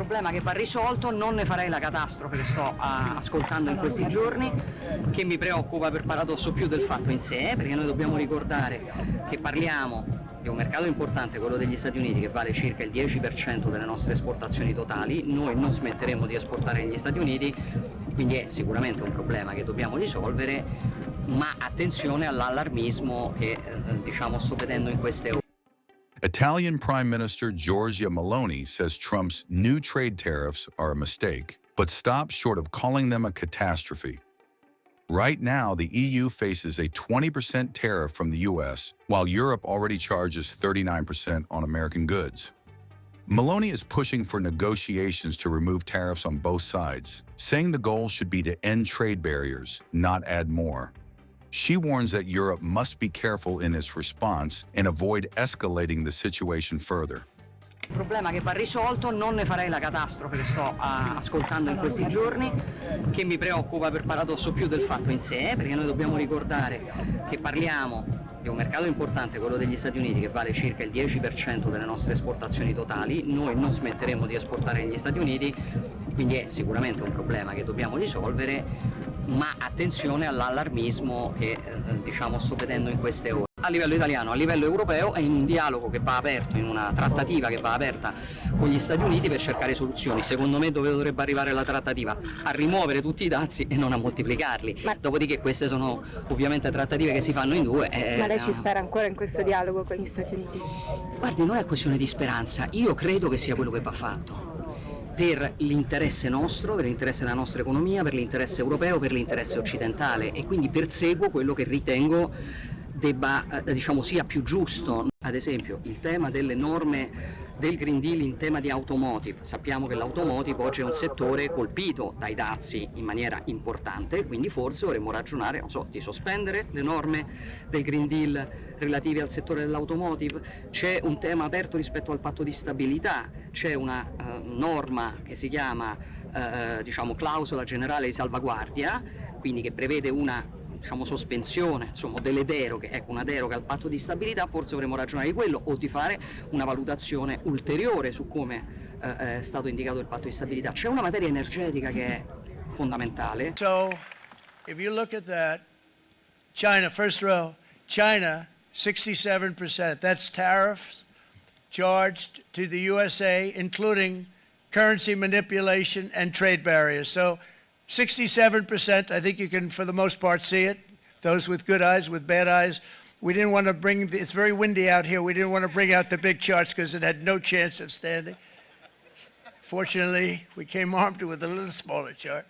problema che va risolto, non ne farei la catastrofe che sto ascoltando in questi giorni, che mi preoccupa per paradosso più del fatto in sé, perché noi dobbiamo ricordare che parliamo di un mercato importante, quello degli Stati Uniti, che vale circa il 10% delle nostre esportazioni totali. Noi non smetteremo di esportare negli Stati Uniti, quindi è sicuramente un problema che dobbiamo risolvere, ma attenzione all'allarmismo che diciamo sto vedendo in queste ore. Italian Prime Minister Giorgia Meloni says Trump's new trade tariffs are a mistake, but stops short of calling them a catastrophe. Right now, the EU faces a 20% tariff from the US, while Europe already charges 39% on American goods. Meloni is pushing for negotiations to remove tariffs on both sides, saying the goal should be to end trade barriers, not add more. She warns that Europe must be careful in its response and avoid escalating the situation further. Un problema che va risolto, non ne farei la catastrofe che sto ascoltando in questi giorni, che mi preoccupa per paradosso più del fatto in sé, perché noi dobbiamo ricordare che parliamo di un mercato importante, quello degli Stati Uniti, che vale circa il 10% delle nostre esportazioni totali. Noi non smetteremo di esportare negli Stati Uniti, quindi è sicuramente un problema che dobbiamo risolvere, ma attenzione all'allarmismo che diciamo sto vedendo in queste ore. A livello italiano, a livello europeo, è in un dialogo che va aperto, in una trattativa che va aperta con gli Stati Uniti per cercare soluzioni. Secondo me dove dovrebbe arrivare la trattativa? A rimuovere tutti i dazi e non a moltiplicarli. Dopodiché queste sono ovviamente trattative che si fanno in due. Ma lei ci spera ancora in questo dialogo con gli Stati Uniti? Guardi, non è questione di speranza, io credo che sia quello che va fatto. Per l'interesse nostro, per l'interesse della nostra economia, per l'interesse europeo, per l'interesse occidentale, e quindi perseguo quello che ritengo debba, diciamo, sia più giusto. Ad esempio il tema delle norme del Green Deal in tema di automotive. Sappiamo che l'automotive oggi è un settore colpito dai dazi in maniera importante, quindi forse dovremmo ragionare, non so, di sospendere le norme del Green Deal relative al settore dell'automotive. C'è un tema aperto rispetto al patto di stabilità, c'è una norma che si chiama diciamo clausola generale di salvaguardia, quindi che prevede una sospensione, insomma, delle deroghe, ecco, una deroga al patto di stabilità. Forse dovremmo ragionare di quello o di fare una valutazione ulteriore su come è stato indicato il patto di stabilità. C'è una materia energetica che è fondamentale. So, if you look at that, China, first row, China, 67%, that's tariffs charged to the USA, including currency manipulation and trade barriers. So 67%, I think you can, for the most part, see it. Those with good eyes, with bad eyes. We didn't want to bring, it's very windy out here, we didn't want to bring out the big charts because it had no chance of standing. Fortunately, we came armed with a little smaller chart.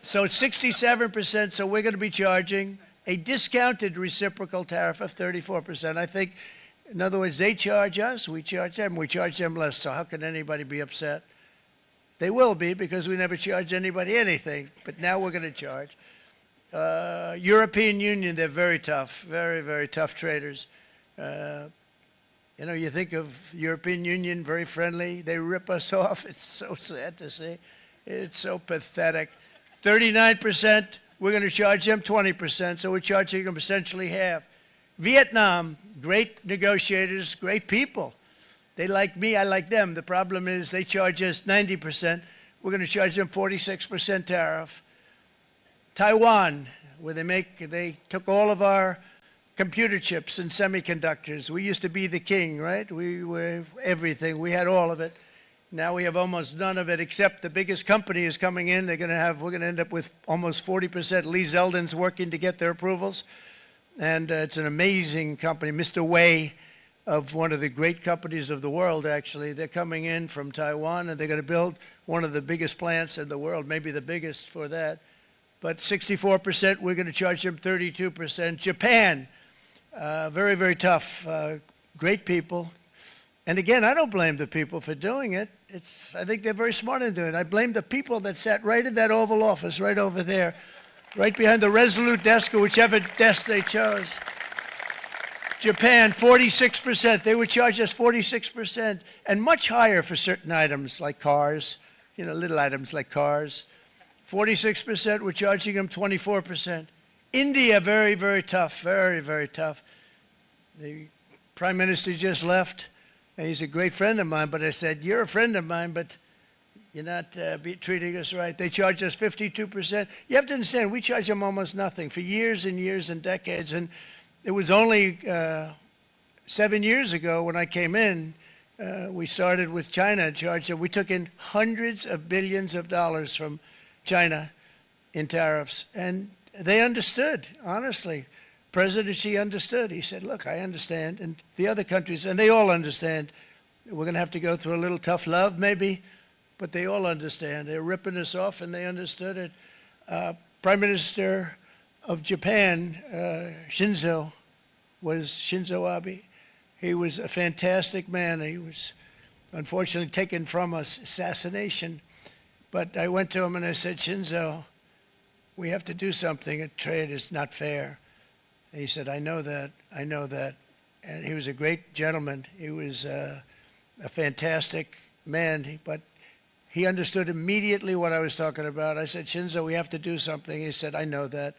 So 67%, so we're going to be charging a discounted reciprocal tariff of 34%. I think, in other words, they charge us, we charge them less, so how can anybody be upset? They will be, because we never charge anybody anything, but now we're going to charge. European Union, they're very tough, very, very tough traders. You know, you think of European Union, very friendly. They rip us off. It's so sad to see. It's so pathetic. 39%, we're going to charge them 20%, so we're charging them essentially half. Vietnam, great negotiators, great people. They like me, I like them. The problem is they charge us 90%. We're going to charge them 46% tariff. Taiwan, where they took all of our computer chips and semiconductors. We used to be the king, right? We were everything. We had all of it. Now we have almost none of it, except the biggest company is coming in. We're going to end up with almost 40%. Lee Zeldin's working to get their approvals. And it's an amazing company. Mr. Wei, of one of the great companies of the world, actually. They're coming in from Taiwan, and they're going to build one of the biggest plants in the world, maybe the biggest for that. But 64%, we're going to charge them 32%. Japan, very, very tough, great people. And again, I don't blame the people for doing it. I think they're very smart in doing it. I blame the people that sat right in that Oval Office, right over there, right behind the Resolute desk or whichever desk they chose. Japan, 46%. They would charge us 46%, and much higher for certain items like cars, you know, little items like cars. 46%, we're charging them 24%. India, very, very tough, very, very tough. The Prime Minister just left, and he's a great friend of mine, but I said, you're a friend of mine, but You're not treating us right. They charge us 52%. You have to understand, we charge them almost nothing for years and years and decades. And it was only 7 years ago when I came in, we started with China, charged them. We took in hundreds of billions of dollars from China in tariffs. And they understood, honestly. President Xi understood. He said, look, I understand. And the other countries, and they all understand. We're going to have to go through a little tough love, maybe, but they all understand. They're ripping us off, and they understood it. Prime Minister of Japan, Shinzo Abe. He was a fantastic man. He was unfortunately taken from us, assassination. But I went to him and I said, Shinzo, we have to do something. A trade is not fair. And he said, I know that. I know that. And he was a great gentleman. He was a fantastic man, but he understood immediately what I was talking about. I said, Shinzo, we have to do something. He said, I know that.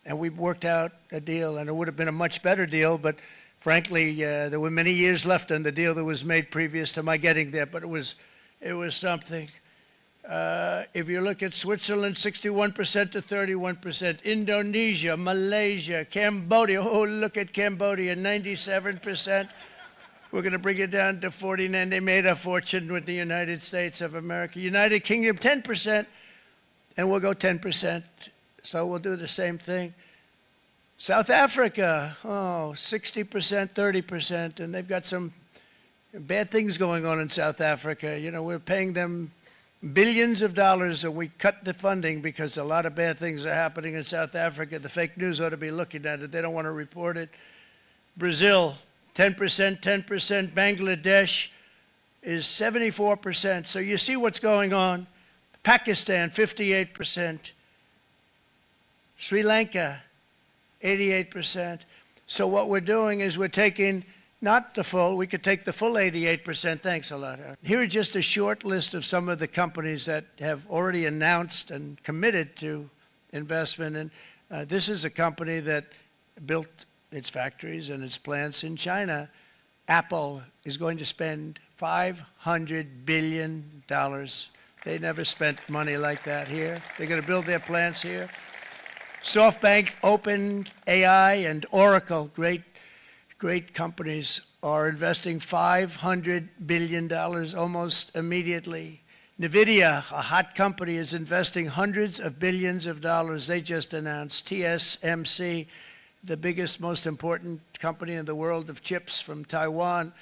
And we worked out a deal, and it would have been a much better deal, but frankly, there were many years left on the deal that was made previous to my getting there, but it was something. If you look at Switzerland, 61% to 31%, Indonesia, Malaysia, Cambodia, oh, look at Cambodia, 97%. We're going to bring it down to 49. They made a fortune with the United States of America. United Kingdom, 10%, and we'll go 10%. So we'll do the same thing. South Africa, 60%, 30%, and they've got some bad things going on in South Africa. You know, we're paying them billions of dollars, and we cut the funding because a lot of bad things are happening in South Africa. The fake news ought to be looking at it. They don't want to report it. Brazil, 10%, 10%. Bangladesh is 74%. So you see what's going on. Pakistan, 58%. Sri Lanka, 88%. So what we're doing is we're taking not the full, we could take the full 88%. Thanks a lot. Here are just a short list of some of the companies that have already announced and committed to investment. And this is a company that built its factories and its plants in China. Apple is going to spend $500 billion. They never spent money like that here. They're going to build their plants here. SoftBank, OpenAI, and Oracle, great companies, are investing $500 billion almost immediately. NVIDIA, a hot company, is investing hundreds of billions of dollars. They just announced. TSMC, the biggest, most important company in the world of chips from Taiwan,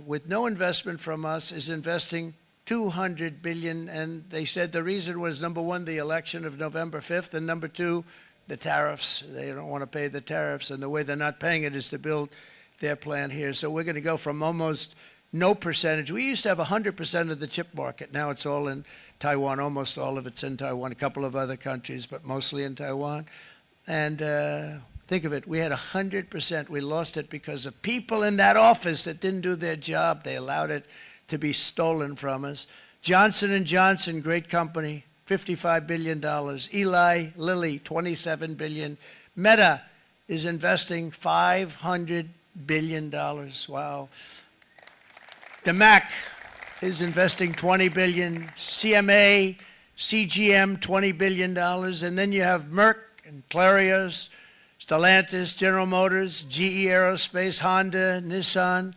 with no investment from us, is investing $200 billion, and they said the reason was, number one, the election of November 5th, and number two, the tariffs. They don't want to pay the tariffs, and the way they're not paying it is to build their plant here. So we're going to go from almost no percentage. We used to have 100% of the chip market. Now it's all in Taiwan. Almost all of it's in Taiwan, a couple of other countries, but mostly in Taiwan. And think of it, we had 100%. We lost it because of people in that office that didn't do their job. They allowed it to be stolen from us. Johnson & Johnson, great company, $55 billion. Eli Lilly, $27 billion. Meta is investing $500 billion. Wow. DeMac is investing $20 billion. CMA, CGM, $20 billion. And then you have Merck and Clarios, Stellantis, General Motors, GE Aerospace, Honda, Nissan,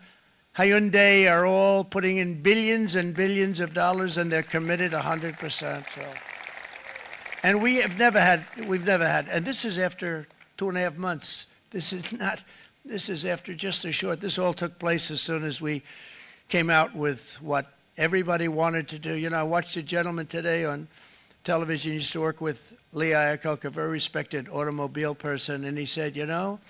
Hyundai are all putting in billions and billions of dollars, and they're committed 100%. So. And we've never had, and this is after 2.5 months. This is after just a short, this all took place as soon as we came out with what everybody wanted to do. You know, I watched a gentleman today on television, he used to work with Lee Iacocca, a very respected automobile person, and he said, you know,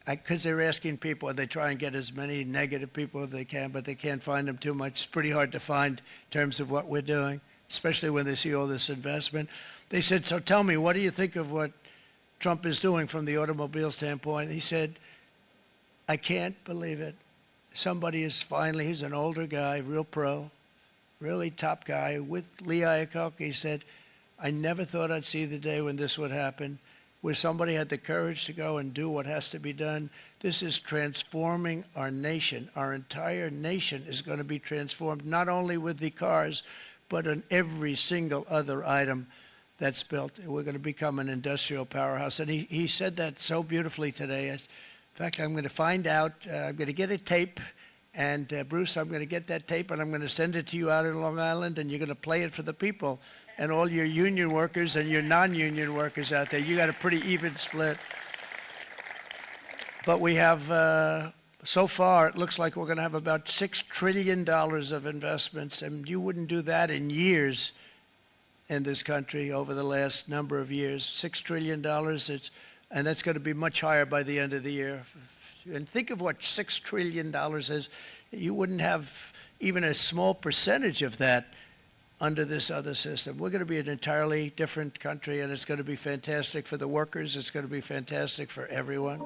because they're asking people, and they try and get as many negative people as they can, but they can't find them too much. It's pretty hard to find in terms of what we're doing, especially when they see all this investment. They said, so tell me, what do you think of what Trump is doing from the automobile standpoint? He said, I can't believe it. Somebody is finally, he's an older guy, real pro, really top guy, with Lee Iacocca. He said, I never thought I'd see the day when this would happen, where somebody had the courage to go and do what has to be done. This is transforming our nation. Our entire nation is going to be transformed, not only with the cars, but on every single other item that's built. We're going to become an industrial powerhouse. And he said that so beautifully today. In fact, I'm going to find out, I'm going to get a tape, and Bruce, I'm going to get that tape, and I'm going to send it to you out in Long Island, and you're going to play it for the people. And all your union workers and your non-union workers out there, you got a pretty even split. But we have, so far, it looks like we're going to have about $6 trillion of investments, and you wouldn't do that in years in this country over the last number of years. $6 trillion, and that's going to be much higher by the end of the year. And think of what $6 trillion is. You wouldn't have even a small percentage of that under this other system. We're going to be an entirely different country, and it's going to be fantastic for the workers. It's going to be fantastic for everyone.